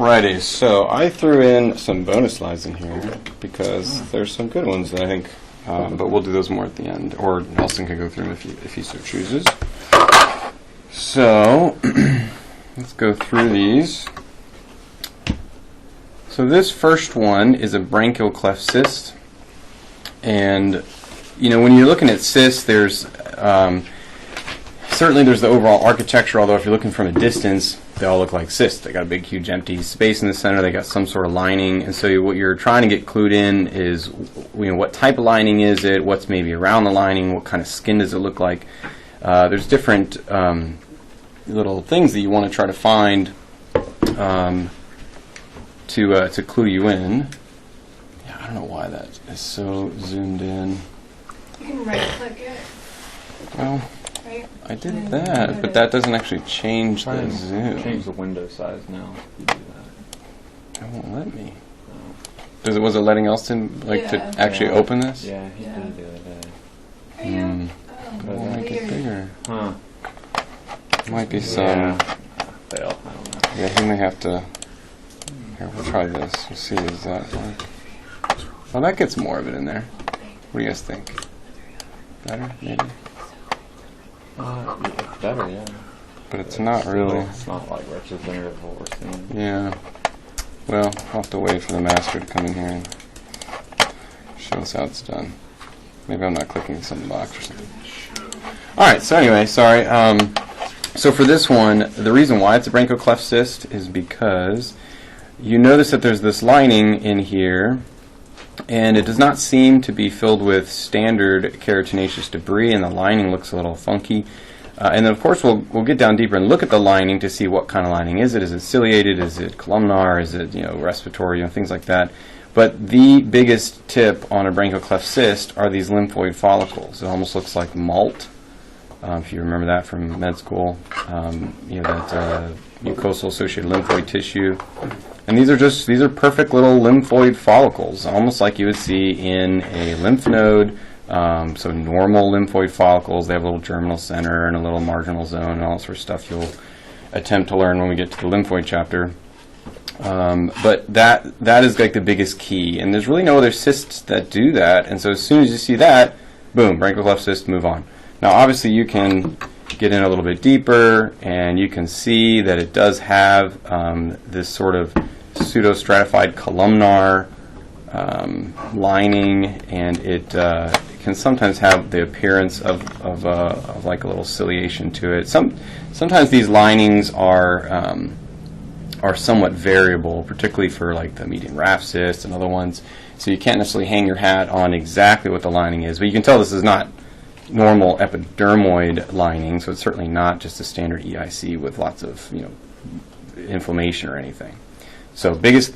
Alrighty, so I threw in some bonus slides in here because there's some good ones that I think, but we'll do those more at the end, or Nelson can go through them if he so chooses. So let's go through these. So this first one is a branchial cleft cyst, and when you're looking at cysts, there's certainly there's the overall architecture, although if you're looking from a distance, they all look like cysts. They got a big, huge, empty space in the center. They got some sort of lining, and so what you're trying to get clued in is, what type of lining is it? What's maybe around the lining? What kind of skin does it look like? There's different little things that you want to try to find to clue you in. Yeah, I don't know why that is so zoomed in. You can right-click it. Well. Right. I did that, but that doesn't actually change the zoom. Change the window size now. You do that. It won't let me. Was it letting Elston to actually open this? Yeah, he did it the other day. It won't make it bigger. Huh. Might be some. Yeah. Fail. I don't know. Yeah, he may have to. Here, we'll try this. We'll see. Is that like? Well, that gets more of it in there. What do you guys think? Better, maybe. Better, yeah. But it's not really. It's not like representative of what we're seeing. Yeah. Well, I'll have to wait for the master to come in here and show us how it's done. Maybe I'm not clicking some box or something. Alright, so anyway, sorry. So for this one, the reason why it's a branchial cleft cyst is because you notice that there's this lining in here, and it does not seem to be filled with standard keratinaceous debris, and the lining looks a little funky. And then, of course, we'll get down deeper and look at the lining to see what kind of lining is it. Is it ciliated? Is it columnar? Is it respiratory? Things like that. But the biggest tip on a branchial cleft cyst are these lymphoid follicles. It almost looks like malt, if you remember that from med school. That mucosal associated lymphoid tissue. And these are perfect little lymphoid follicles, almost like you would see in a lymph node. So normal lymphoid follicles, they have a little germinal center and a little marginal zone and all that sort of stuff you'll attempt to learn when we get to the lymphoid chapter. But that is like the biggest key. And there's really no other cysts that do that. And so as soon as you see that, boom, branchial cleft cyst, move on. Now obviously you can get in a little bit deeper and you can see that it does have this sort of pseudo-stratified columnar lining, and it can sometimes have the appearance of like a little ciliation to it. Sometimes these linings are somewhat variable, particularly for like the median raphe cyst and other ones. So you can't necessarily hang your hat on exactly what the lining is, but you can tell this is not normal epidermoid lining, so it's certainly not just a standard EIC with lots of inflammation or anything. So biggest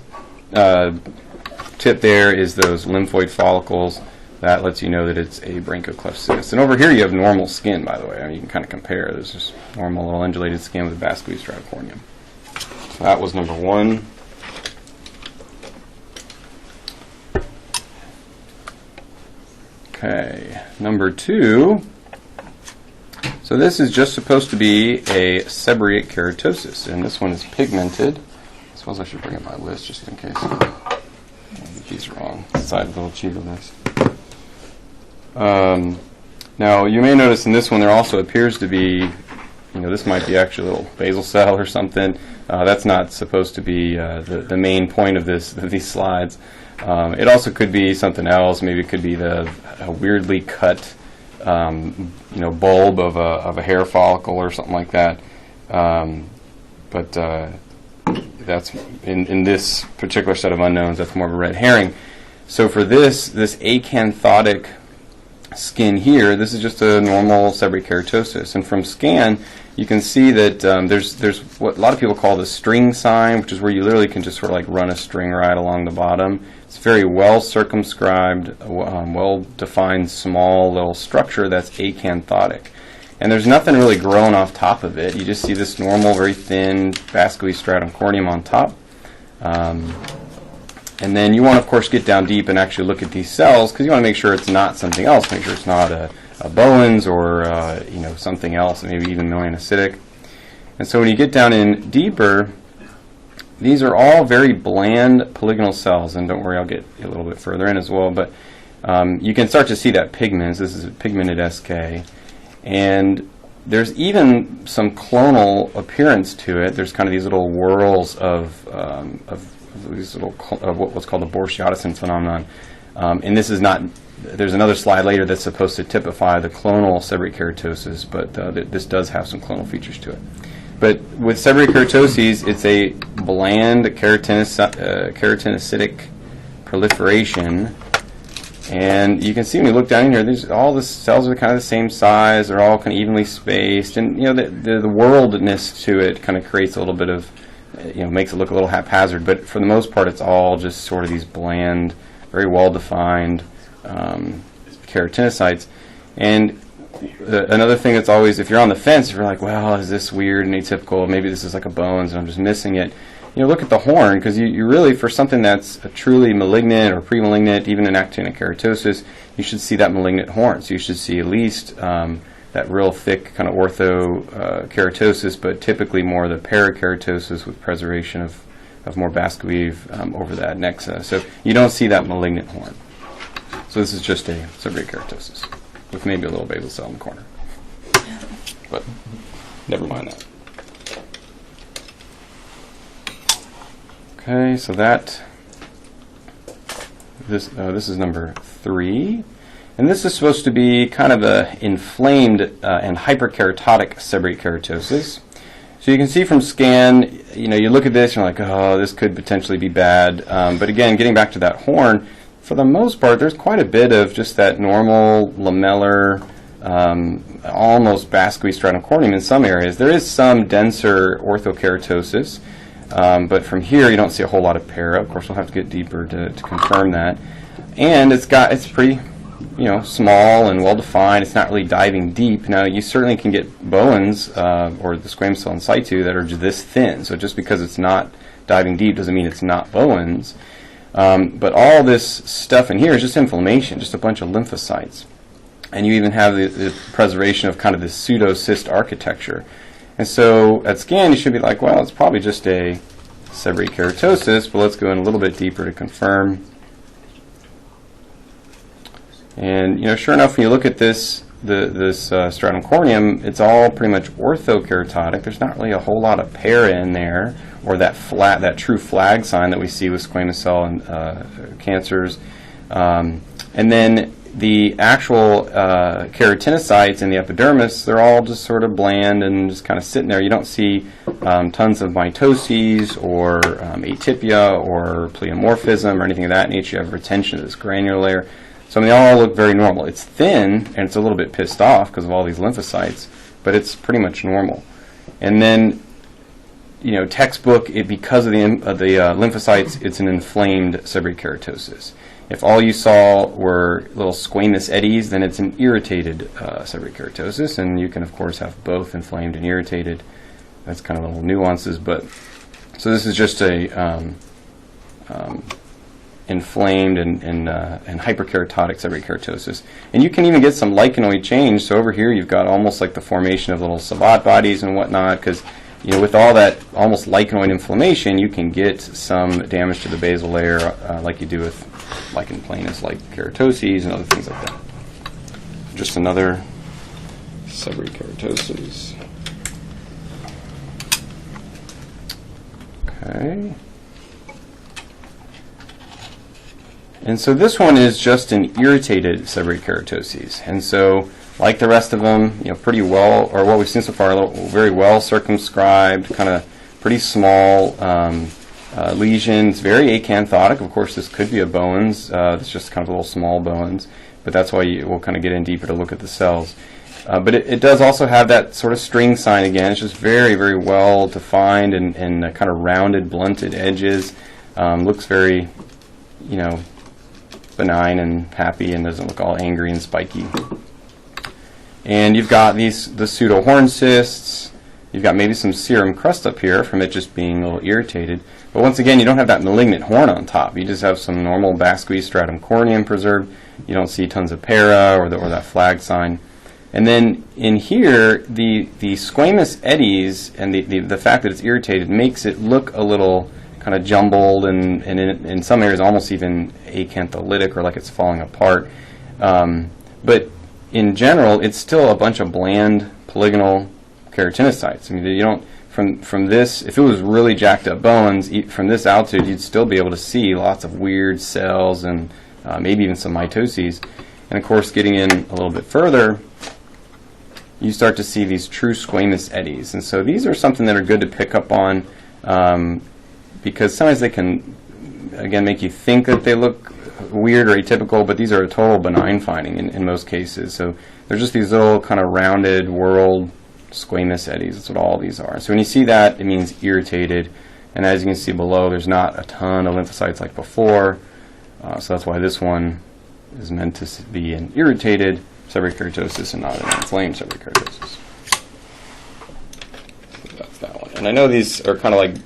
tip there is those lymphoid follicles. That lets you know that it's a branchial cleft cyst. And over here you have normal skin, by the way. I mean, you can kind of compare. There's just normal little undulated skin with a vascular stratiformium. So that was number one. Okay, number two. So this is just supposed to be a seborrheic keratosis, and this one is pigmented. I suppose I should bring up my list just in case. I think he's wrong. Side little cheat on this. Now you may notice in this one there also appears to be, this might be actually a little basal cell or something. That's not supposed to be the main point of these slides. It also could be something else. Maybe it could be a weirdly cut, bulb of a hair follicle or something like that. But that's in this particular set of unknowns. That's more of a red herring. So for this acanthotic skin here, this is just a normal seborrheic keratosis, and from scan you can see that there's what a lot of people call the string sign, which is where you literally can just sort of like run a string right along the bottom. It's very well circumscribed, well defined, small little structure that's acanthotic, and there's nothing really growing off top of it. You just see this normal, very thin vascular stratum corneum on top. And then you want to, of course, get down deep and actually look at these cells, because you want to make sure it's not something else. Make sure it's not a Bowen's or something else, maybe even melanocytic. And so when you get down in deeper, these are all very bland polygonal cells, and don't worry, I'll get a little bit further in as well, but you can start to see that pigment. This is a pigmented SK, and there's even some clonal appearance to it. There's kind of these little whorls of these little of what's called the Borchiotison phenomenon, and this is not. There's another slide later that's supposed to typify the clonal seborrheic keratosis, but this does have some clonal features to it. But with seborrheic keratoses, it's a bland keratinocytic proliferation. And you can see when you look down here, all the cells are kind of the same size. They're all kind of evenly spaced. And, the worldness to it kind of creates a little bit of, makes it look a little haphazard. But for the most part, it's all just sort of these bland, very well-defined keratinocytes. And another thing that's always, if you're on the fence, if you're like, well, is this weird and atypical? Maybe this is like a bones and I'm just missing it. Look at the horn, because you really, for something that's a truly malignant or pre-malignant, even an actinic keratosis, you should see that malignant horn. So you should see at least that real thick kind of ortho keratosis, but typically more the parakeratosis with preservation of more vascular weave over that nexa. So you don't see that malignant horn. So this is just a seborrheic keratosis with maybe a little basal cell in the corner. But never mind that. Okay, so this is number 3, and this is supposed to be kind of a inflamed and hyperkeratotic seborrheic keratosis. So you can see from scan, you look at this, you're like, oh, this could potentially be bad. But again, getting back to that horn, for the most part, there's quite a bit of just that normal lamellar, almost vascular stratum corneum in some areas. There is some denser orthokeratosis. But from here, you don't see a whole lot of para. Of course, we'll have to get deeper to confirm that. And it's pretty, small and well-defined. It's not really diving deep. Now, you certainly can get Bowens or the squamous cell in situ that are this thin. So just because it's not diving deep doesn't mean it's not Bowens. But all this stuff in here is just inflammation, just a bunch of lymphocytes. And you even have the preservation of kind of this pseudo-cyst architecture. And so at scan, you should be like, well, it's probably just a seborrheic keratosis, but let's go in a little bit deeper to confirm. And, sure enough, when you look at this stratum corneum, it's all pretty much orthokeratotic. There's not really a whole lot of para in there, or that true flag sign that we see with squamous cell and cancers. And then the actual keratinocytes in the epidermis, they're all just sort of bland and just kind of sitting there. You don't see tons of mitoses or atypia or pleomorphism or anything of that nature. You have retention of this granular layer. So they all look very normal. It's thin and it's a little bit pissed off because of all these lymphocytes, but it's pretty much normal. And then, textbook, because of the lymphocytes, it's an inflamed seborrheic keratosis. If all you saw were little squamous eddies, then it's an irritated seborrheic keratosis, and you can, of course, have both inflamed and irritated. That's kind of little nuances, but so this is just a inflamed and hyperkeratotic seborrheic keratosis. And you can even get some lichenoid change. So over here, you've got almost like the formation of little Sabat bodies and whatnot, because with all that almost lichenoid inflammation, you can get some damage to the basal layer, like you do with lichen planus, like keratoses and other things like that. Just another seborrheic keratosis. Okay. And so this one is just an irritated seborrheic keratoses. And so, like the rest of them, pretty well, or what we've seen so far, very well circumscribed, kind of pretty small lesions, very acanthotic. Of course, this could be a Bowens. It's just kind of little small Bowens, but that's why we'll kind of get in deeper to look at the cells. But it does also have that sort of string sign again. It's just very, very well defined and kind of rounded, blunted edges. Looks very, benign and happy and doesn't look all angry and spiky. And you've got the pseudo horn cysts. You've got maybe some serum crust up here from it just being a little irritated. But once again, you don't have that malignant horn on top. You just have some normal vascular stratum corneum preserved. You don't see tons of para or that flag sign. And then in here, the squamous eddies and the fact that it's irritated makes it look a little kind of jumbled, and in some areas almost even acantholytic, or like it's falling apart. But in general, it's still a bunch of bland polygonal keratinocytes. I mean, you don't, from this, if it was really jacked up bones, from this altitude, you'd still be able to see lots of weird cells and maybe even some mitoses. And of course, getting in a little bit further, you start to see these true squamous eddies. And so these are something that are good to pick up on, because sometimes they can, again, make you think that they look weird or atypical, but these are a total benign finding in most cases. So they're just these little kind of rounded, whorled squamous eddies. That's what all these are. So when you see that, it means irritated. And as you can see below, there's not a ton of lymphocytes like before. So that's why this one is meant to be an irritated seborrheic keratosis and not an inflamed seborrheic keratosis. So that's that one. And I know these are kind of like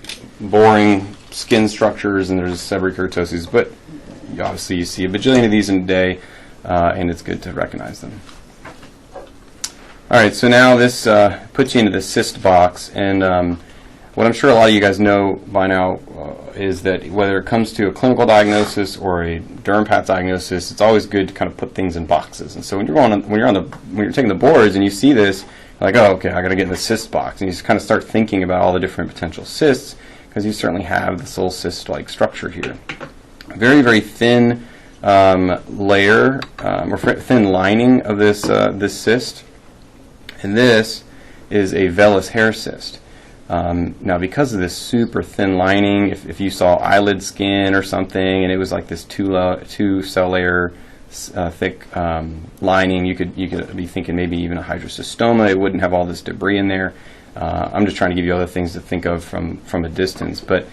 boring skin structures, and there's seborrheic keratosis, but obviously you see a bajillion of these in a day, and it's good to recognize them. All right, so now this puts you into the cyst box, and what I'm sure a lot of you guys know by now is that whether it comes to a clinical diagnosis or a derm path diagnosis, it's always good to kind of put things in boxes. And so when you're taking the boards and you see this, you're like, oh, okay, I got to get in the cyst box, and you just kind of start thinking about all the different potential cysts, because you certainly have this little cyst-like structure here. Very, very thin layer or thin lining of this this cyst, and this is a vellus hair cyst. Now, because of this super thin lining, if you saw eyelid skin or something, and it was like this two cell layer thick lining, you could be thinking maybe even a hydrocystoma. It wouldn't have all this debris in there. I'm just trying to give you other things to think of from a distance. But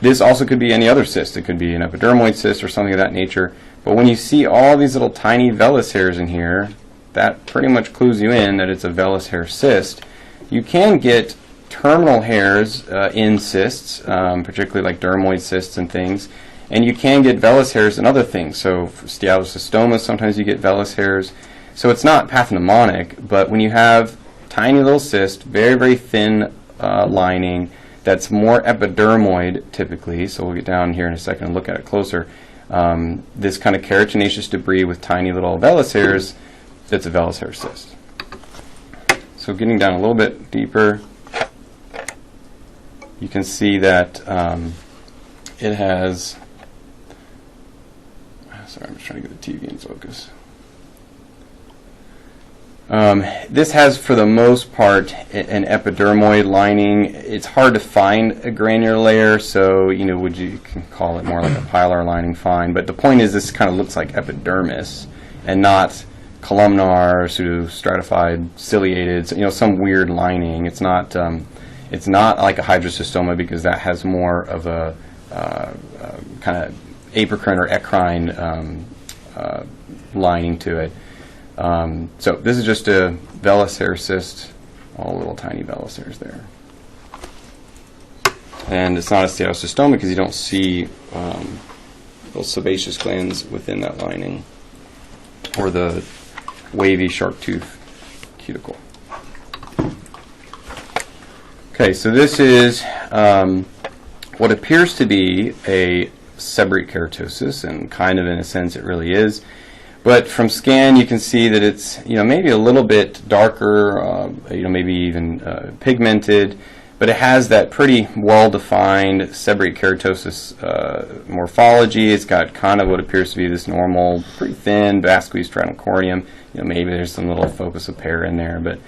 this also could be any other cyst. It could be an epidermoid cyst or something of that nature. But when you see all these little tiny vellus hairs in here, that pretty much clues you in that it's a vellus hair cyst. You can get terminal hairs in cysts, particularly like dermoid cysts and things. And you can get vellus hairs in other things. So for steatocystomas, sometimes you get vellus hairs. So it's not pathognomonic, but when you have tiny little cyst, very, very thin lining that's more epidermoid typically, so we'll get down here in a second and look at it closer, this kind of keratinaceous debris with tiny little vellus hairs, that's a vellus hair cyst. So getting down a little bit deeper, you can see that it has, sorry, I'm just trying to get the TV in focus. This has, for the most part, an epidermoid lining. It's hard to find a granular layer, so you can call it more like a pilar lining, fine. But the point is, this kind of looks like epidermis and not columnar, pseudostratified, ciliated. So, some weird lining. It's not like a hydrocystoma, because that has more of a kind of apocrine or ecrine lining to it. So this is just a vellus hair cyst, all little tiny vellus hairs there. And it's not a steatocystoma because you don't see little sebaceous glands within that lining, or the wavy shark tooth cuticle. Okay, so this is what appears to be a seborrheic keratosis, and kind of in a sense it really is. But from scan, you can see that it's maybe a little bit darker, maybe even pigmented, but it has that pretty well-defined seborrheic keratosis morphology. It's got kind of what appears to be this normal, pretty thin vascular corneum. Maybe there's some little focus of hair in there, but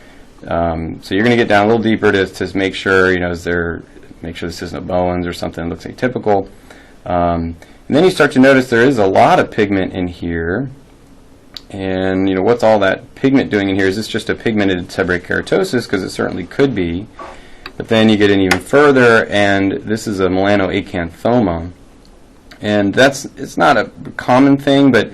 so you're going to get down a little deeper to make sure make sure this isn't bones or something that looks atypical. And then you start to notice there is a lot of pigment in here. And what's all that pigment doing in here? Is this just a pigmented seborrheic keratosis? Because it certainly could be. But then you get in even further, and this is a melanoacanthoma. And it's not a common thing, but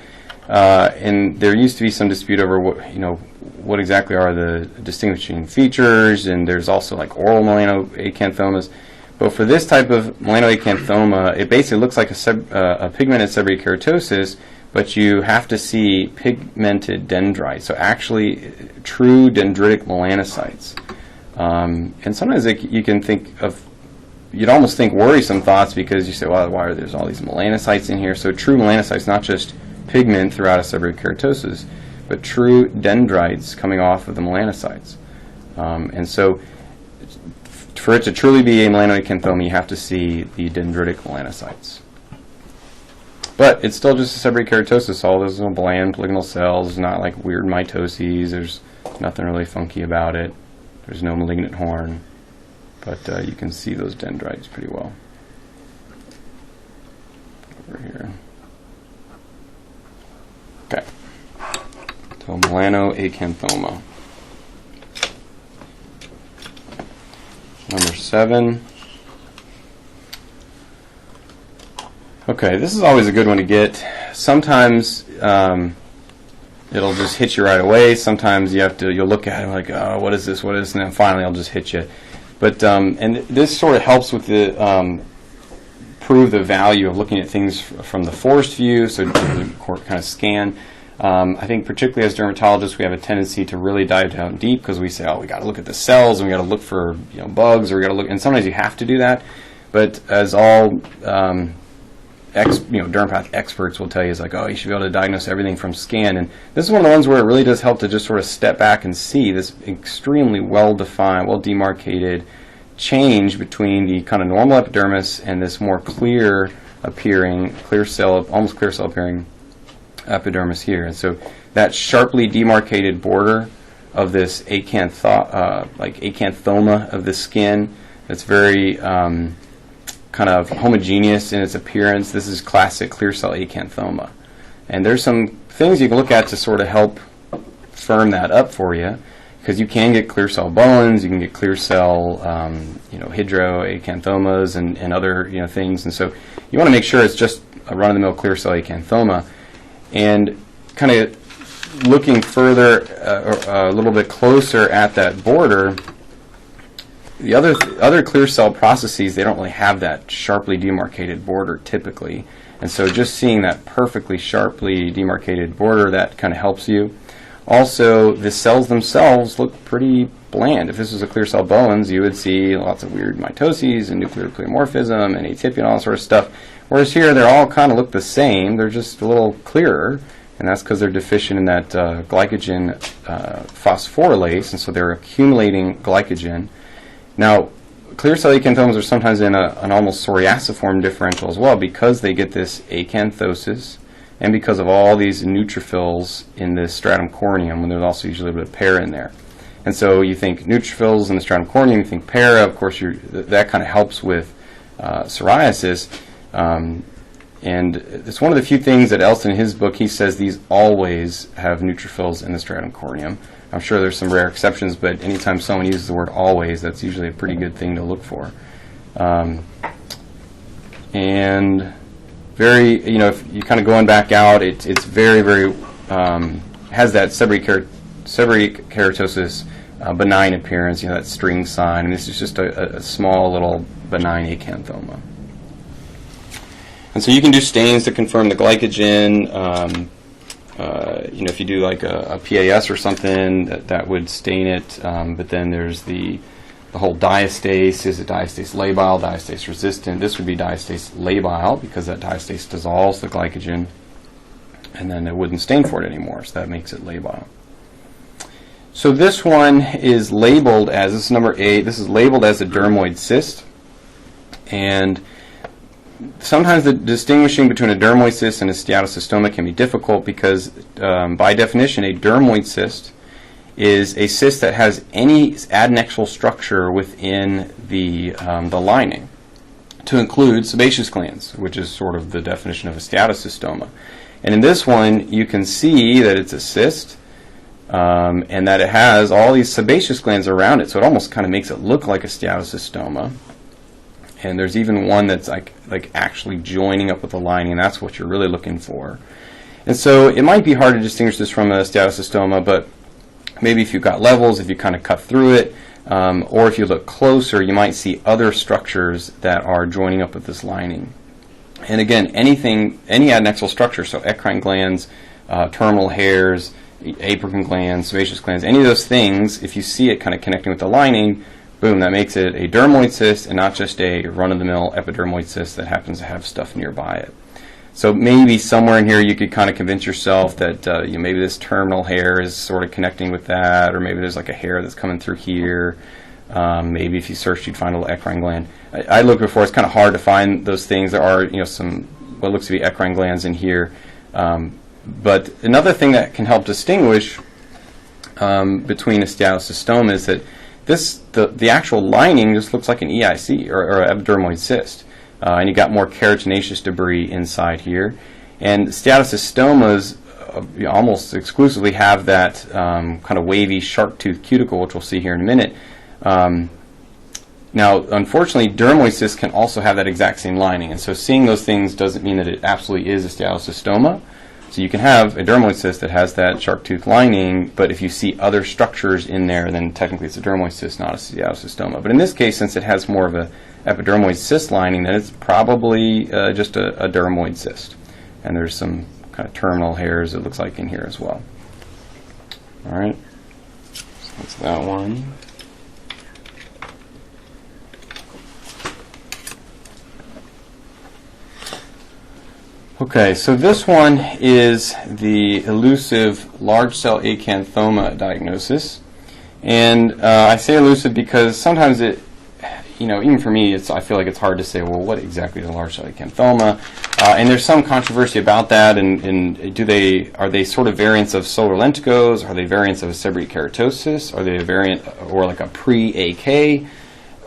and there used to be some dispute over what exactly are the distinguishing features, and there's also like oral melanoacanthomas. But for this type of melanoacanthoma, it basically looks like a pigmented seborrheic keratosis, but you have to see pigmented dendrites, so actually true dendritic melanocytes. And sometimes you can think of you'd almost think worrisome thoughts because you say, well, why are there all these melanocytes in here? So true melanocytes, not just pigment throughout a seborrheic keratosis, but true dendrites coming off of the melanocytes. And so for it to truly be a melanoacanthoma, you have to see the dendritic melanocytes. But it's still just a seborrheic keratosis. All those little bland polygonal cells, not like weird mitoses. There's nothing really funky about it. There's no malignant horn. But you can see those dendrites pretty well. Over here. Okay. So melanoacanthoma. Number 7. Okay, this is always a good one to get. Sometimes it'll just hit you right away. Sometimes you'll look at it like, oh, what is this? What is this? And then finally it'll just hit you. But and this sort of helps with the prove the value of looking at things from the forced view, so the kind of scan. I think particularly as dermatologists, we have a tendency to really dive down deep because we say, oh, we got to look at the cells and we got to look for bugs, or we got to look, and sometimes you have to do that. But as all dermapath experts will tell you, is like, oh, you should be able to diagnose everything from scan. And this is one of the ones where it really does help to just sort of step back and see this extremely well-defined, well-demarcated change between the kind of normal epidermis and this more clear appearing, almost clear cell appearing epidermis here. And so that sharply demarcated border of this acanthoma of the skin, that's very kind of homogeneous in its appearance. This is classic clear cell acanthoma. And there's some things you can look at to sort of help firm that up for you, because you can get clear cell bones, you can get clear cell hydroacanthomas and other things. And so you want to make sure it's just a run-of-the-mill clear cell acanthoma. And kind of looking further, a little bit closer at that border, the other clear cell processes, they don't really have that sharply demarcated border typically. And so just seeing that perfectly sharply demarcated border, that kind of helps you. Also, the cells themselves look pretty bland. If this was a clear cell bones, you would see lots of weird mitoses and nuclear pleomorphism and atypia and all that sort of stuff. Whereas here, they all kind of look the same. They're just a little clearer, and that's because they're deficient in that glycogen phosphorylase, and so they're accumulating glycogen. Now, clear cell acanthomas are sometimes in an almost psoriasiform differential as well, because they get this acanthosis and because of all these neutrophils in the stratum corneum, when there's also usually a bit of para in there. And so you think neutrophils in the stratum corneum, you think para, of course that kind of helps with psoriasis. And it's one of the few things that Elston, in his book, he says these always have neutrophils in the stratum corneum. I'm sure there's some rare exceptions, but anytime someone uses the word always, that's usually a pretty good thing to look for. And very, if you kind of going back out, it's very, very, has that seborrheic keratosis benign appearance, that string sign, and this is just a small little benign acanthoma. And so you can do stains to confirm the glycogen. If you do like a PAS or something, that would stain it. But then there's the whole diastase. Is it diastase labile, diastase resistant? This would be diastase labile because that diastase dissolves the glycogen, and then it wouldn't stain for it anymore. So that makes it labile. So this one is labeled as, this is number 8. This is labeled as a dermoid cyst, and sometimes the distinguishing between a dermoid cyst and a steatocystoma can be difficult because, by definition, a dermoid cyst is a cyst that has any adnexal structure within the lining, to include sebaceous glands, which is sort of the definition of a steatocystoma. And in this one, you can see that it's a cyst, and that it has all these sebaceous glands around it, so it almost kind of makes it look like a steatocystoma. And there's even one that's like actually joining up with the lining, and that's what you're really looking for. And so it might be hard to distinguish this from a steatocystoma, but maybe if you've got levels, if you kind of cut through it, or if you look closer, you might see other structures that are joining up with this lining. And again, any adnexal structure, so eccrine glands, terminal hairs, apocrine glands, sebaceous glands, any of those things, if you see it kind of connecting with the lining, boom, that makes it a dermoid cyst and not just a run-of-the-mill epidermoid cyst that happens to have stuff nearby it. So maybe somewhere in here you could kind of convince yourself that maybe this terminal hair is sort of connecting with that, or maybe there's like a hair that's coming through here. Maybe if you searched, you'd find a little eccrine gland. I looked before; it's kind of hard to find those things. There are, some what looks to be eccrine glands in here. But another thing that can help distinguish between a steatocystoma is that the actual lining just looks like an EIC or epidermoid cyst. And you got more keratinaceous debris inside here. And steatocystomas almost exclusively have that kind of wavy shark tooth cuticle, which we'll see here in a minute. Now, unfortunately, dermoid cysts can also have that exact same lining. And so seeing those things doesn't mean that it absolutely is a steatocystoma. So you can have a dermoid cyst that has that shark tooth lining, but if you see other structures in there, then technically it's a dermoid cyst, not a steatocystoma. But in this case, since it has more of a epidermoid cyst lining, then it's probably just a dermoid cyst. And there's some kind of terminal hairs, it looks like, in here as well. All right, so that's that one. Okay, so this one is the elusive large cell acanthoma diagnosis. And I say elusive because sometimes it, even for me, I feel like it's hard to say, well, what exactly is a large cell acanthoma? And there's some controversy about that. And are they sort of variants of solar lenticos? Are they variants of a seborrheic keratosis? Are they a variant or like a pre-AK?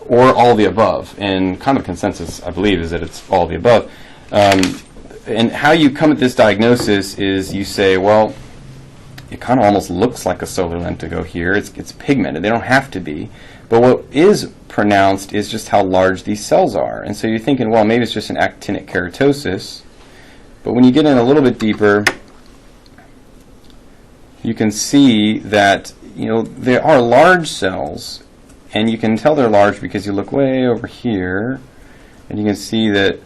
Or all the above? And kind of consensus, I believe, is that it's all the above. And how you come at this diagnosis is you say, well, it kind of almost looks like a solar lentigo here. It's pigmented. They don't have to be. But what is pronounced is just how large these cells are. And so you're thinking, well, maybe it's just an actinic keratosis. But when you get in a little bit deeper, you can see that, there are large cells. And you can tell they're large because you look way over here. And you can see that,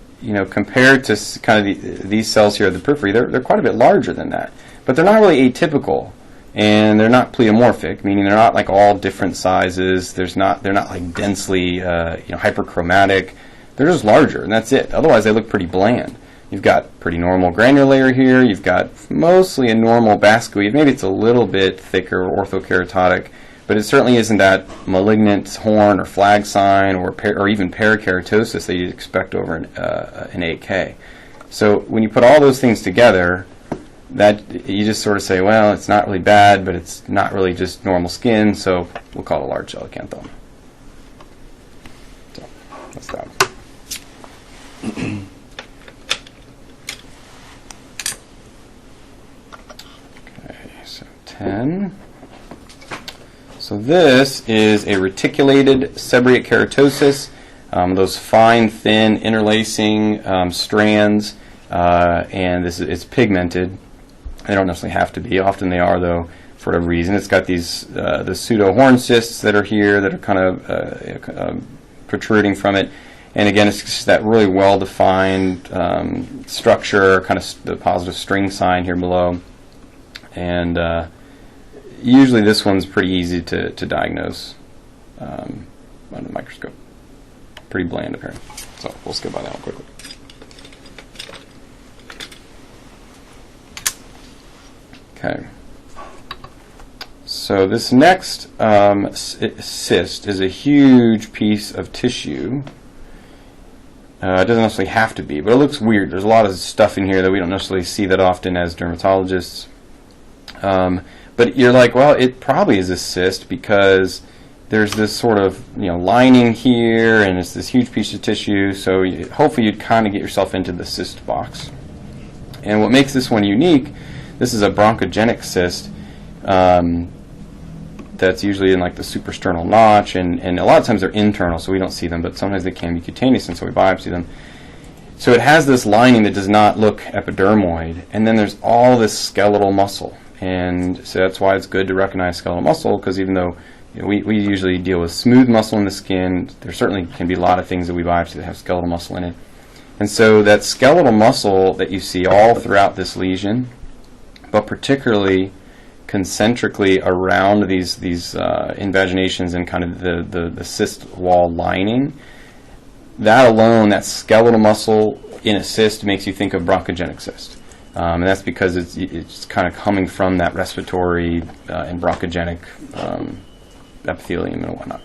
compared to kind of these cells here at the periphery, they're quite a bit larger than that. But they're not really atypical, and they're not pleomorphic, meaning they're not like all different sizes. They're not like densely, hyperchromatic. They're just larger, and that's it. Otherwise, they look pretty bland. You've got pretty normal granular layer here. You've got mostly a normal bascoid. Maybe it's a little bit thicker or orthokeratotic, but it certainly isn't that malignant horn or flag sign or even parakeratosis that you'd expect over an AK. So when you put all those things together, that you just sort of say, well, it's not really bad, but it's not really just normal skin, so we'll call it a large cell acanthoma. So that's that. Okay, so 10. So this is a reticulated seborrheic keratosis, those fine, thin, interlacing strands, and it's pigmented. They don't necessarily have to be. Often they are, though, for whatever reason. It's got these the pseudo horn cysts that are here that are kind of protruding from it. And again, it's just that really well-defined structure, kind of the positive string sign here below. And usually this one's pretty easy to diagnose under the microscope. Pretty bland apparently. So we'll skip by that one quickly. Okay. So this next cyst is a huge piece of tissue. It doesn't necessarily have to be, but it looks weird. There's a lot of stuff in here that we don't necessarily see that often as dermatologists. But you're like, well, it probably is a cyst because there's this sort of lining here, and it's this huge piece of tissue. So hopefully you'd kind of get yourself into the cyst box. And what makes this one unique, this is a bronchogenic cyst that's usually in like the suprasternal notch, and a lot of times they're internal, so we don't see them, but sometimes they can be cutaneous, and so we biopsy them. So it has this lining that does not look epidermoid, and then there's all this skeletal muscle. And so that's why it's good to recognize skeletal muscle, because even though we usually deal with smooth muscle in the skin, there certainly can be a lot of things that we biopsy that have skeletal muscle in it. And so that skeletal muscle that you see all throughout this lesion, but particularly concentrically around these invaginations and kind of the cyst wall lining. That alone, that skeletal muscle in a cyst, makes you think of bronchogenic cyst. And that's because it's kind of coming from that respiratory and bronchogenic epithelium and whatnot.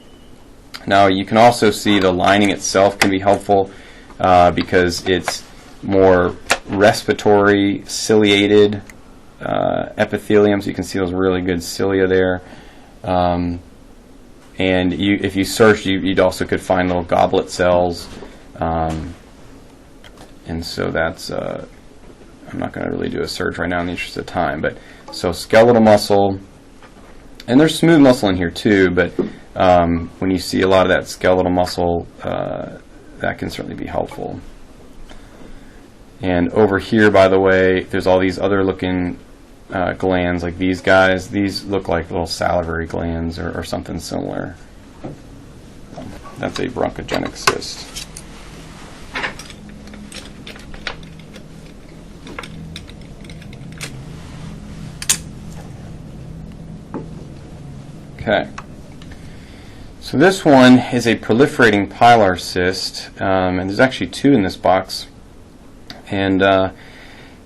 Now, you can also see the lining itself can be helpful because it's more respiratory ciliated epithelium, so you can see those really good cilia there. And if you search, you'd also could find little goblet cells. And so that's, I'm not going to really do a search right now in the interest of time, but so skeletal muscle, and there's smooth muscle in here too, but when you see a lot of that skeletal muscle, that can certainly be helpful. And over here, by the way, there's all these other looking glands, like these guys. These look like little salivary glands or something similar. That's a bronchogenic cyst. Okay. So this one is a proliferating pilar cyst, and there's actually two in this box. And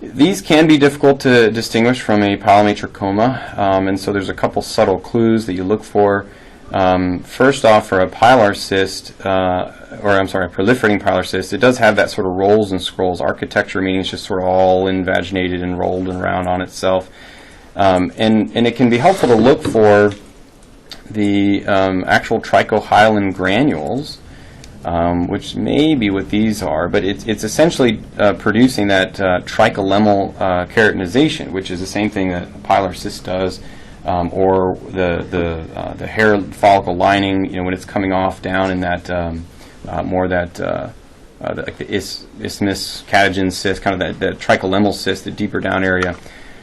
these can be difficult to distinguish from a pilomatrachoma, and so there's a couple subtle clues that you look for. First off, for a pilar cyst, a proliferating pilar cyst, it does have that sort of rolls and scrolls architecture, meaning it's just sort of all invaginated and rolled around on itself. And it can be helpful to look for the actual trichohyalin granules, which may be what these are, but it's essentially producing that tricholemal keratinization, which is the same thing that a pilar cyst does, or the hair follicle lining. When it's coming off down in that like the isthmus catagen cyst, kind of that tricholemal cyst, the deeper down area.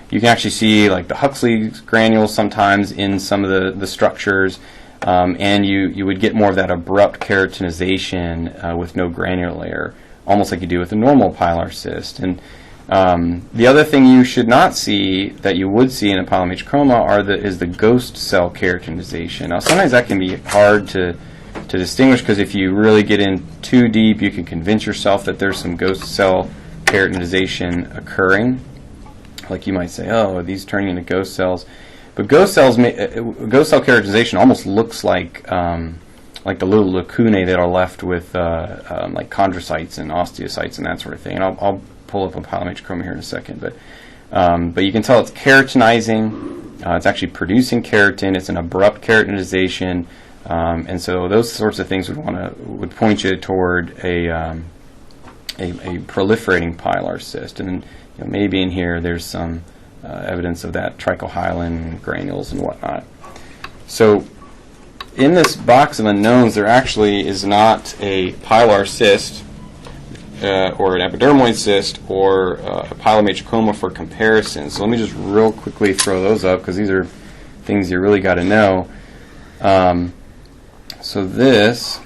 You can actually see like the Huxley granules sometimes in some of the structures. And you would get more of that abrupt keratinization with no granular layer, almost like you do with a normal pilar cyst. And the other thing you should not see that you would see in a pilomatrachoma is the ghost cell keratinization. Now, sometimes that can be hard to distinguish because if you really get in too deep, you can convince yourself that there's some ghost cell keratinization occurring. Like you might say, oh, are these turning into ghost cells? But ghost cell keratinization almost looks like the little lacunae that are left with like chondrocytes and osteocytes and that sort of thing. And I'll pull up a pilomatrachoma here in a second. But you can tell it's keratinizing. It's actually producing keratin. It's an abrupt keratinization, and so those sorts of things would point you toward a proliferating pilar cyst. And maybe in here there's some evidence of that trichohyalin granules and whatnot. So in this box of unknowns, there actually is not a pilar cyst or an epidermoid cyst or a pilomatrachoma for comparison. So let me just real quickly throw those up because these are things you really got to know. So this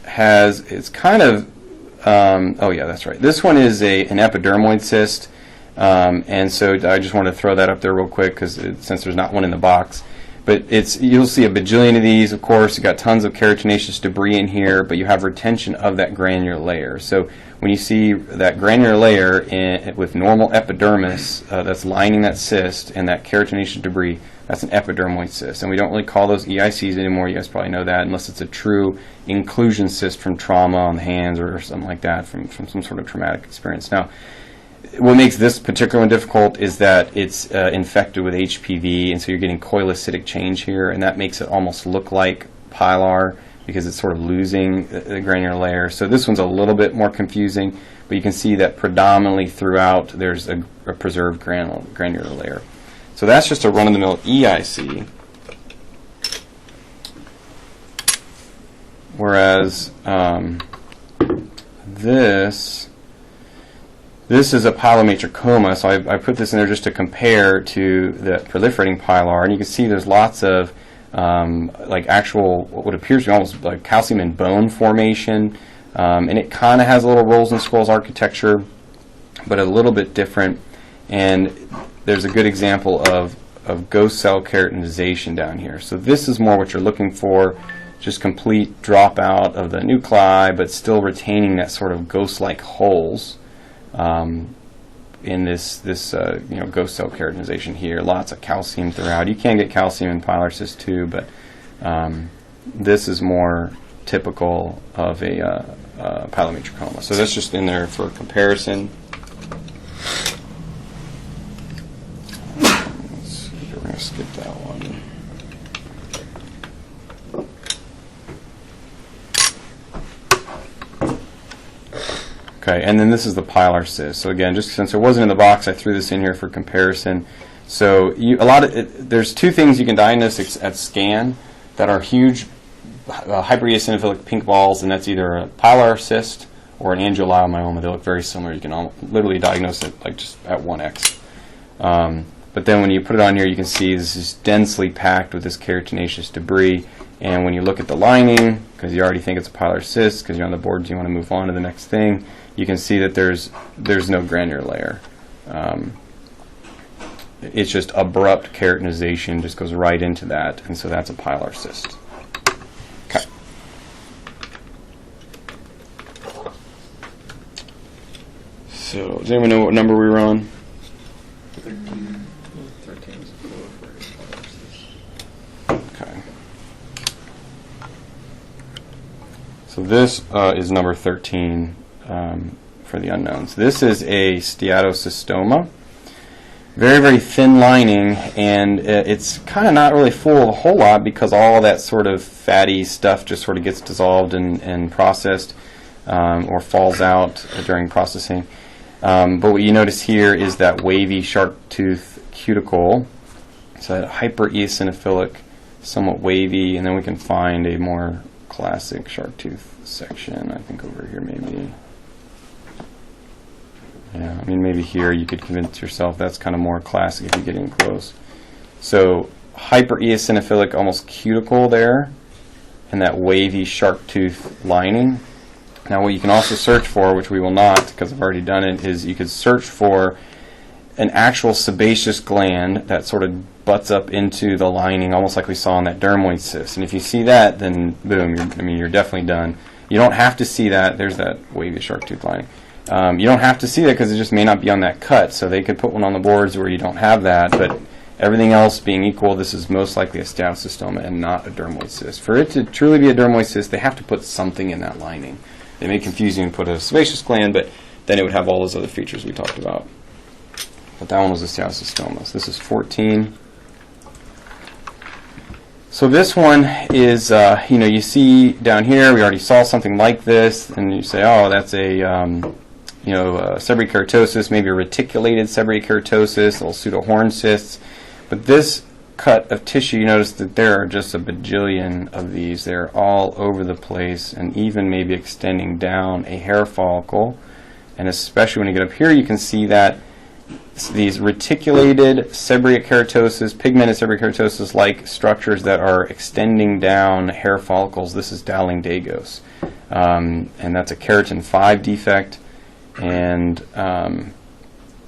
it's kind of oh yeah, that's right. This one is an epidermoid cyst, and so I just wanted to throw that up there real quick because since there's not one in the box. But you'll see a bajillion of these, of course. You've got tons of keratinaceous debris in here, but you have retention of that granular layer. So when you see that granular layer with normal epidermis that's lining that cyst and that keratinaceous debris, that's an epidermoid cyst. And we don't really call those EICs anymore. You guys probably know that, unless it's a true inclusion cyst from trauma on the hands or something like that, from some sort of traumatic experience. Now, what makes this particular one difficult is that it's infected with HPV, and so you're getting coilocytic change here, and that makes it almost look like pilar because it's sort of losing the granular layer. So this one's a little bit more confusing, but you can see that predominantly throughout there's a preserved granular layer. So that's just a run-of-the-mill EIC. Whereas this is a pilomatrachoma, so I put this in there just to compare to the proliferating pilar, and you can see there's lots of like actual what appears to be almost like calcium and bone formation, and it kind of has a little rolls and scrolls architecture, but a little bit different. And there's a good example of ghost cell keratinization down here. So this is more what you're looking for, just complete dropout of the nuclei, but still retaining that sort of ghost-like holes in this ghost cell keratinization here. Lots of calcium throughout. You can get calcium in Pilar cyst too, but this is more typical of a pilomatricoma. So that's just in there for comparison. We're going to skip that one. Okay, and then this is the Pilar cyst. So again, just since it wasn't in the box, I threw this in here for comparison. So there's two things you can diagnose at scan that are huge hypereosinophilic pink balls, and that's either a Pilar cyst or an angiolomyoma. They look very similar. You can literally diagnose it like just at 1x. But then when you put it on here, you can see this is densely packed with this keratinaceous debris. And when you look at the lining, because you already think it's a Pilar cyst, because you're on the board, you want to move on to the next thing, you can see that there's no granular layer. It's just abrupt keratinization, just goes right into that, and so that's a Pilar cyst. Okay. So, does anyone know what number we were on? 13 is a Okay. So this is number 13 for the unknowns. This is a steatocystoma. Very, very thin lining, and it's kind of not really full of a whole lot because all that sort of fatty stuff just sort of gets dissolved and processed or falls out during processing. But what you notice here is that wavy shark tooth cuticle. So that hypereosinophilic, somewhat wavy, and then we can find a more classic shark tooth section, I think over here maybe. Yeah, I mean maybe here you could convince yourself that's kind of more classic if you get in close. So hypereosinophilic, almost cuticle there, and that wavy shark tooth lining. Now what you can also search for, which we will not because I've already done it, is you could search for an actual sebaceous gland that sort of butts up into the lining, almost like we saw in that dermoid cyst. And if you see that, then boom, you're definitely done. You don't have to see that. There's that wavy shark tooth lining. You don't have to see that because it just may not be on that cut. So they could put one on the boards where you don't have that. But everything else being equal, this is most likely a steatocystoma and not a dermoid cyst. For it to truly be a dermoid cyst, they have to put something in that lining. They may confuse you and put a sebaceous gland, but then it would have all those other features we talked about. But that one was a steatocystoma. So this is 14. So this one is, you see down here, we already saw something like this, and you say, oh, that's a, seborrheic keratosis, maybe a reticulated seborrheic keratosis, little pseudohorn cysts. But this cut of tissue, you notice that there are just a bajillion of these. They're all over the place, and even maybe extending down a hair follicle. And especially when you get up here, you can see that these reticulated seborrheic keratosis, pigmented seborrheic keratosis like structures that are extending down hair follicles. This is Dowling Dagos. And that's a keratin 5 defect. And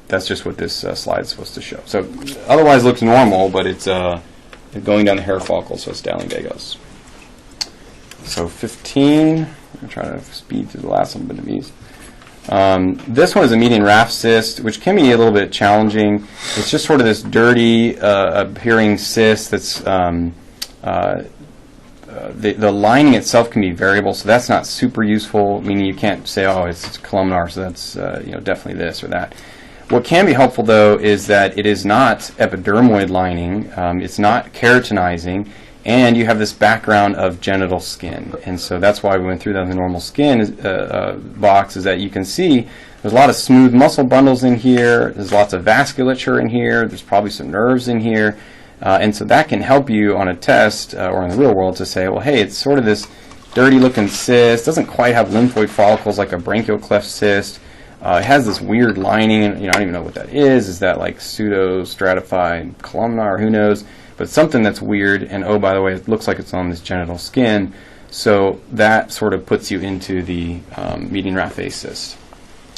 that's just what this slide is supposed to show. So otherwise it looks normal, but it's going down the hair follicle, so it's Dowling Dagos. So 15. I'm going to try to speed through the last one bit of these. This one is a median raphe cyst, which can be a little bit challenging. It's just sort of this dirty appearing cyst that's the lining itself can be variable, so that's not super useful, meaning you can't say, oh, it's columnar, so that's definitely this or that. What can be helpful, though, is that it is not epidermoid lining, it's not keratinizing, and you have this background of genital skin. And so that's why we went through that in the normal skin box, is that you can see there's a lot of smooth muscle bundles in here, there's lots of vasculature in here, there's probably some nerves in here, and so that can help you on a test or in the real world to say, well, hey, it's sort of this dirty-looking cyst, doesn't quite have lymphoid follicles like a branchial cleft cyst, it has this weird lining, and I don't even know what that is. Is that like pseudo-stratified columnar, or who knows? But something that's weird, and oh, by the way, it looks like it's on this genital skin, so that sort of puts you into the median raphe cyst.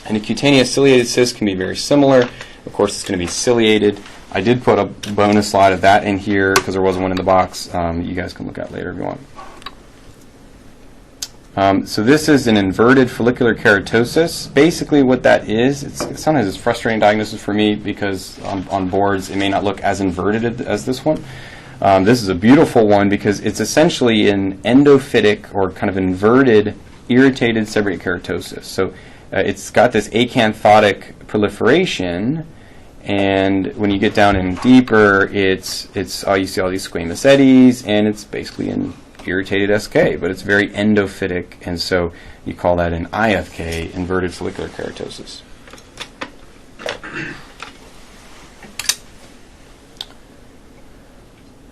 And a cutaneous ciliated cyst can be very similar. Of course, it's going to be ciliated. I did put a bonus slide of that in here because there wasn't one in the box. You guys can look at later if you want. So this is an inverted follicular keratosis. Basically what that is, sometimes it's frustrating diagnosis for me because on boards it may not look as inverted as this one. This is a beautiful one because it's essentially an endophytic or kind of inverted irritated seborrheic keratosis. So it's got this acanthotic proliferation, and when you get down in deeper, it's you see all these squamous eddies, and it's basically an irritated SK, but it's very endophytic, and so you call that an IFK, inverted follicular keratosis.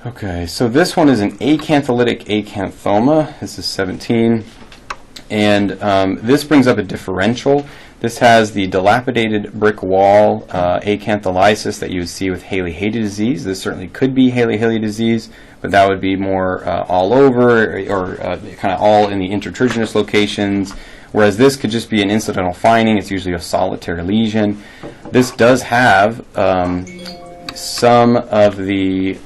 Okay, so this one is an acantholytic acanthoma. This is 17. And this brings up a differential. This has the dilapidated brick wall acantholysis that you would see with Haley-Haley disease. This certainly could be Haley-Haley disease, but that would be more all over or kind of all in the intertriginous locations, whereas this could just be an incidental finding. It's usually a solitary lesion. This does have some of the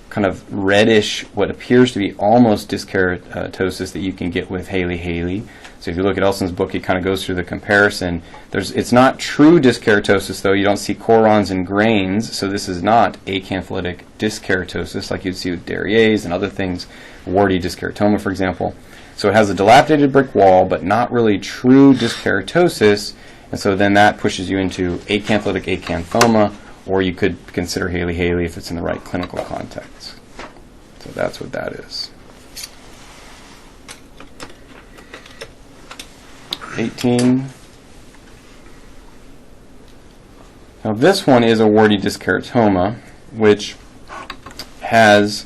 kind of reddish, what appears to be almost dyskeratosis that you can get with Haley-Haley. So if you look at Elson's book, he kind of goes through the comparison. It's not true dyskeratosis, though. You don't see corons and grains, so this is not acantholytic dyskeratosis like you'd see with Derrier's and other things, warty dyskeratoma, for example. So it has a dilapidated brick wall, but not really true dyskeratosis, and so then that pushes you into acantholytic acanthoma, or you could consider Haley-Haley if it's in the right clinical context. So that's what that is. 18. Now this one is a warty dyskeratoma, which has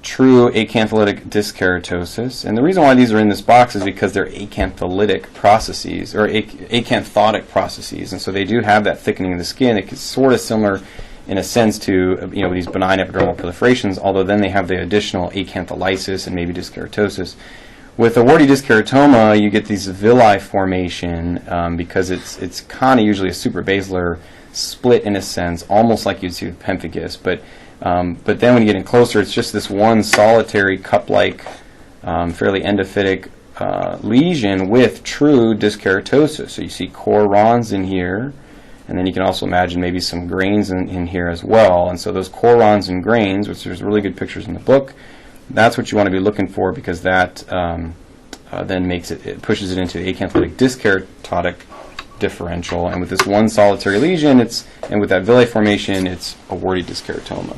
true acantholytic dyskeratosis. And the reason why these are in this box is because they're acantholytic processes, or acanthotic processes. And so they do have that thickening of the skin. It's sort of similar in a sense to these benign epidermal proliferations, although then they have the additional acantholysis and maybe dyskeratosis. With a warty dyskeratoma, you get these villi formation because it's kind of usually a suprabasilar split in a sense, almost like you'd see with pemphigus. But then when you get in closer, it's just this one solitary cup-like, fairly endophytic lesion with true dyskeratosis. So you see corons in here, and then you can also imagine maybe some grains in here as well. And so those corons and grains, which there's really good pictures in the book, that's what you want to be looking for because that then makes it pushes it into the acantholytic dyskeratotic differential. And with this one solitary lesion, and with that villi formation, it's a warty dyskeratoma.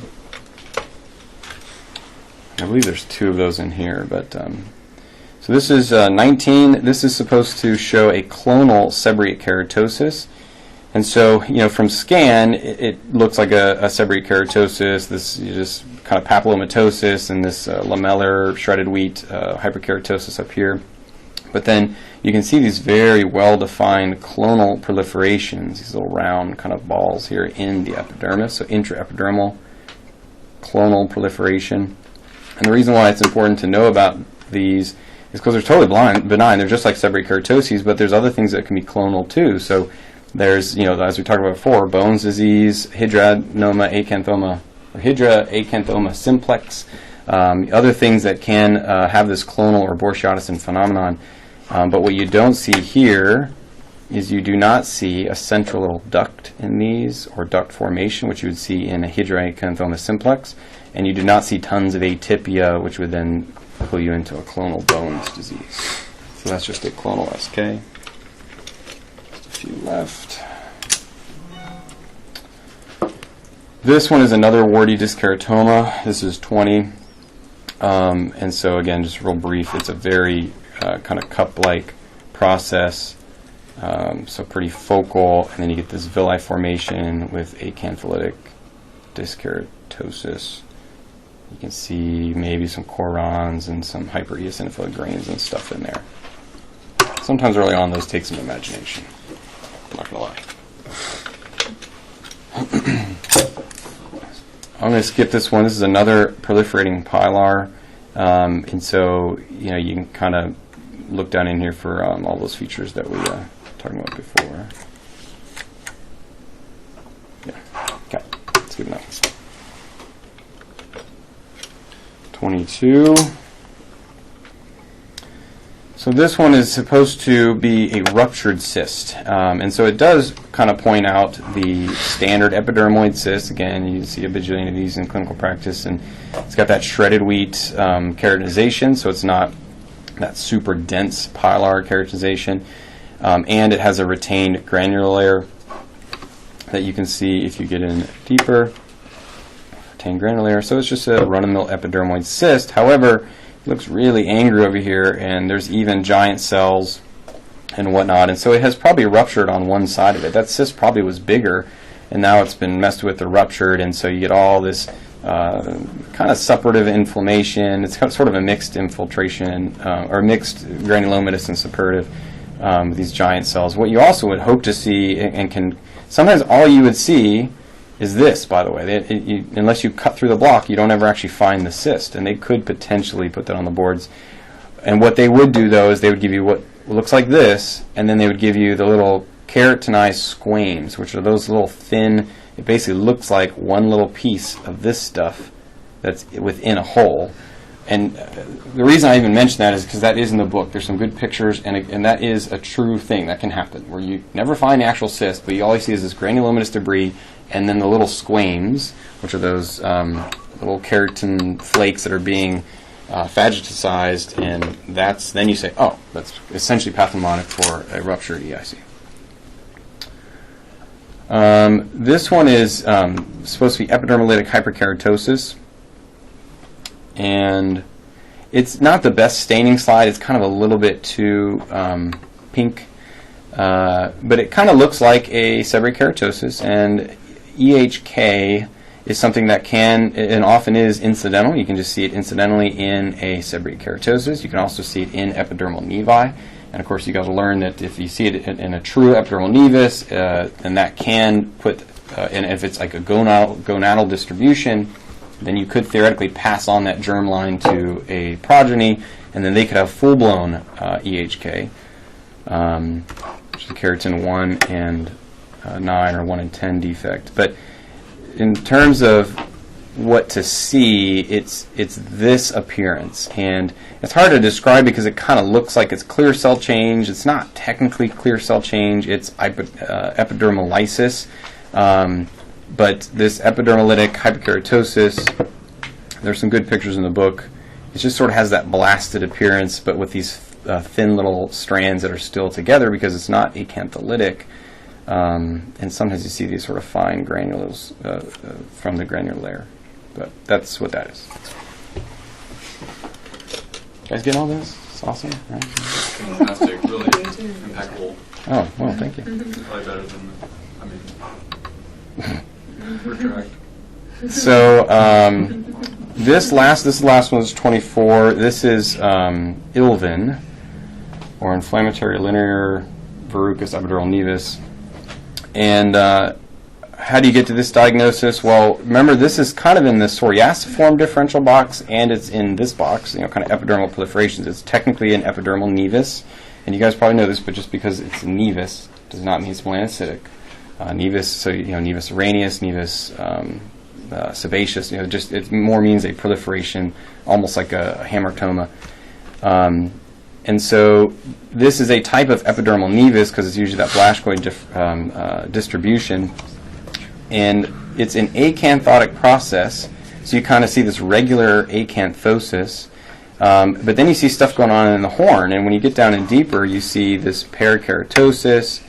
I believe there's two of those in here, but so this is 19. This is supposed to show a clonal seborrheic keratosis. And so, from scan, it looks like a seborrheic keratosis, this just kind of papillomatosis, and this lamellar shredded wheat hyperkeratosis up here. But then you can see these very well-defined clonal proliferations, these little round kind of balls here in the epidermis, so intraepidermal clonal proliferation. And the reason why it's important to know about these is because they're totally benign. They're just like seborrheic keratoses, but there's other things that can be clonal too. So there's, as we talked about before, Bones disease, hydranoma acanthoma, or hydra acanthoma simplex, other things that can have this clonal or Borsiatis phenomenon. But what you don't see here is you do not see a central little duct in these, or duct formation, which you would see in a hydra acanthoma simplex, and you do not see tons of atypia, which would then pull you into a clonal Bones disease. So that's just a clonal SK. Few left. This one is another warty dyskeratoma. This is 20. And so again, just real brief, it's a very kind of cup-like process. So pretty focal, and then you get this villi formation with acantholytic dyskeratosis. You can see maybe some corons and some hypereosinophilic grains and stuff in there. Sometimes early on those take some imagination. I'm not going to lie. I'm going to skip this one. This is another proliferating pilar. And so, you can kind of look down in here for all those features that we were talking about before. Yeah, okay, that's good enough. 22. So this one is supposed to be a ruptured cyst, and so it does kind of point out the standard epidermoid cyst. Again, you see a bajillion of these in clinical practice, and it's got that shredded wheat keratinization, so it's not that super dense pilar keratinization, and it has a retained granular layer that you can see if you get in deeper. Retained granular layer, so it's just a run-of-the-mill epidermoid cyst. However, it looks really angry over here, and there's even giant cells and whatnot, and so it has probably ruptured on one side of it. That cyst probably was bigger, and now it's been messed with or ruptured, and so you get all this kind of suppurative inflammation. It's kind of sort of a mixed infiltration, or mixed granulomatous and suppurative with these giant cells. What you also would hope to see, and can sometimes all you would see is this, by the way. Unless you cut through the block, you don't ever actually find the cyst, and they could potentially put that on the boards. And what they would do, though, is they would give you what looks like this, and then they would give you the little keratinized squames, which are those little thin, it basically looks like one little piece of this stuff that's within a hole. And the reason I even mention that is because that is in the book. There's some good pictures, and that is a true thing that can happen, where you never find the actual cyst, but you always see is this granulomatous debris, and then the little squames, which are those little keratin flakes that are being phagocytized, and then you say, oh, that's essentially pathognomonic for a ruptured EIC. This one is supposed to be epidermolytic hyperkeratosis, and it's not the best staining slide. It's kind of a little bit too pink, but it kind of looks like a seborrheic keratosis, and EHK is something that can and often is incidental. You can just see it incidentally in a seborrheic keratosis. You can also see it in epidermal nevi. And of course, you got to learn that if you see it in a true epidermal nevus, then that can put, and if it's like a gonadal distribution, then you could theoretically pass on that germline to a progeny, and then they could have full-blown EHK, which is a keratin 1 and 9 or 1 in 10 defect. But in terms of what to see, it's this appearance, and it's hard to describe because it kind of looks like it's clear cell change. It's not technically clear cell change. It's epidermal lysis, but this epidermolytic hyperkeratosis, there's some good pictures in the book. It just sort of has that blasted appearance, but with these thin little strands that are still together because it's not acantholytic. And sometimes you see these sort of fine granules from the granular layer. But that's what that is. You guys getting all this? It's awesome, right? Fantastic, really impeccable. Oh, well, thank you. Probably better than, retract. So this last one is 24. This is ILVIN, or inflammatory linear verrucous epidural nevus. And how do you get to this diagnosis? Well, remember, this is kind of in the psoriasiform differential box, and it's in this box, kind of epidermal proliferations. It's technically an epidermal nevus, and you guys probably know this, but just because it's nevus does not mean it's melanocytic. Nevus, so nevus ranius, nevus sebaceous, just it more means a proliferation, almost like a hamartoma. And so this is a type of epidermal nevus because it's usually that Blaschkoid distribution, and it's an acanthotic process. So you kind of see this regular acanthosis, but then you see stuff going on in the horn, and when you get down in deeper, you see this parakeratosis,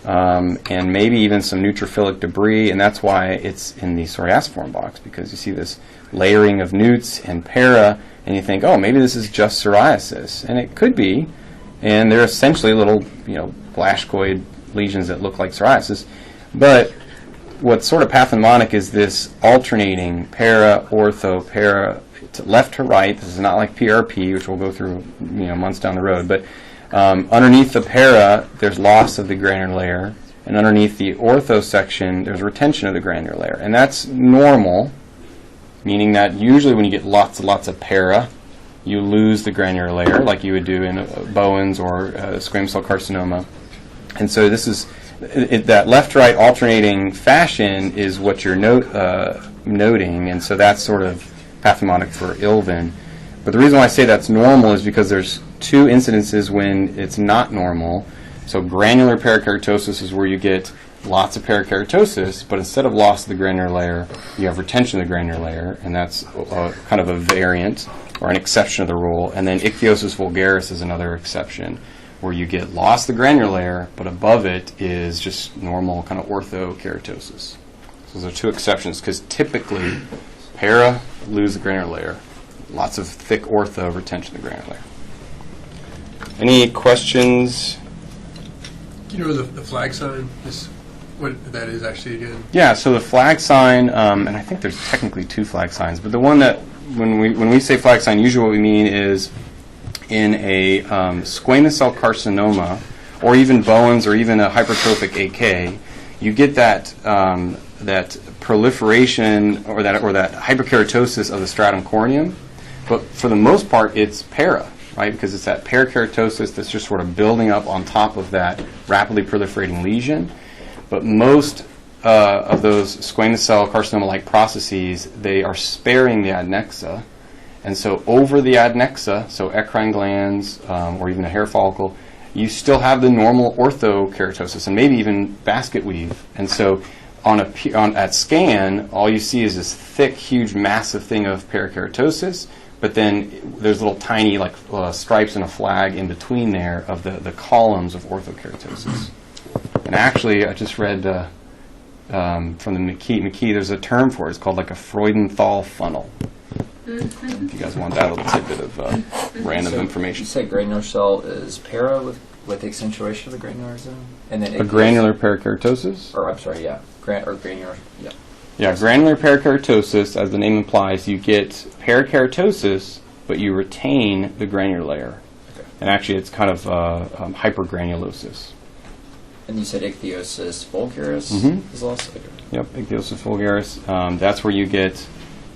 and maybe even some neutrophilic debris, and that's why it's in the psoriasiform box, because you see this layering of newts and para, and you think, oh, maybe this is just psoriasis, and it could be, and they're essentially little, Blaschkoid lesions that look like psoriasis. But what's sort of pathognomonic is this alternating para, ortho, para, to left to right. This is not like PRP, which we'll go through, months down the road, but underneath the para, there's loss of the granular layer, and underneath the ortho section, there's retention of the granular layer, and that's normal, meaning that usually when you get lots and lots of para, you lose the granular layer, like you would do in Bowen's or squamous cell carcinoma. And so this is that left-right alternating fashion is what you're noting, and so that's sort of pathognomonic for ILVEN. But the reason why I say that's normal is because there's two incidences when it's not normal. So granular parakeratosis is where you get lots of parakeratosis, but instead of loss of the granular layer, you have retention of the granular layer, and that's kind of a variant or an exception of the rule. And then ichthyosis vulgaris is another exception, where you get loss of the granular layer, but above it is just normal kind of orthokeratosis. So those are two exceptions, because typically para lose the granular layer, lots of thick ortho retention of the granular layer. Any questions? Do you know the flag sign is what that is actually again? Yeah, so the flag sign, and I think there's technically two flag signs, but the one that when we say flag sign, usually what we mean is in a squamous cell carcinoma, or even Bowen's, or even a hypertrophic AK, you get that that proliferation or that hyperkeratosis of the stratum corneum, but for the most part, it's para, right? Because it's that parakeratosis that's just sort of building up on top of that rapidly proliferating lesion. But most of those squamous cell carcinoma-like processes, they are sparing the adnexa. And so over the adnexa, so eccrine glands or even a hair follicle, you still have the normal orthokeratosis and maybe even basket weave. And so at scan, all you see is this thick, huge, massive thing of parakeratosis, but then there's little tiny stripes and a flag in between there of the columns of orthokeratosis. And actually, I just read from the McKee, there's a term for it. It's called like a Freudenthal funnel. If you guys want that little tidbit of random information. You say granular cell is para with accentuation of the granular zone? And then A granular parakeratosis? Or, I'm sorry, yeah. Granular, yeah. Yeah, granular parakeratosis, as the name implies, you get parakeratosis, but you retain the granular layer. Okay. And actually, it's kind of hypergranulosis. And you said ichthyosis vulgaris is also? Okay. Yep, ichthyosis vulgaris. That's where you get,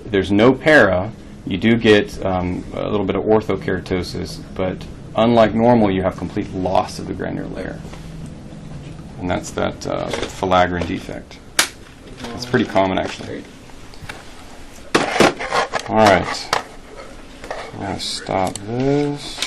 there's no para, you do get a little bit of orthokeratosis, but unlike normal, you have complete loss of the granular layer. And that's that filaggrin defect. It's pretty common, actually. All right. I'm going to stop this.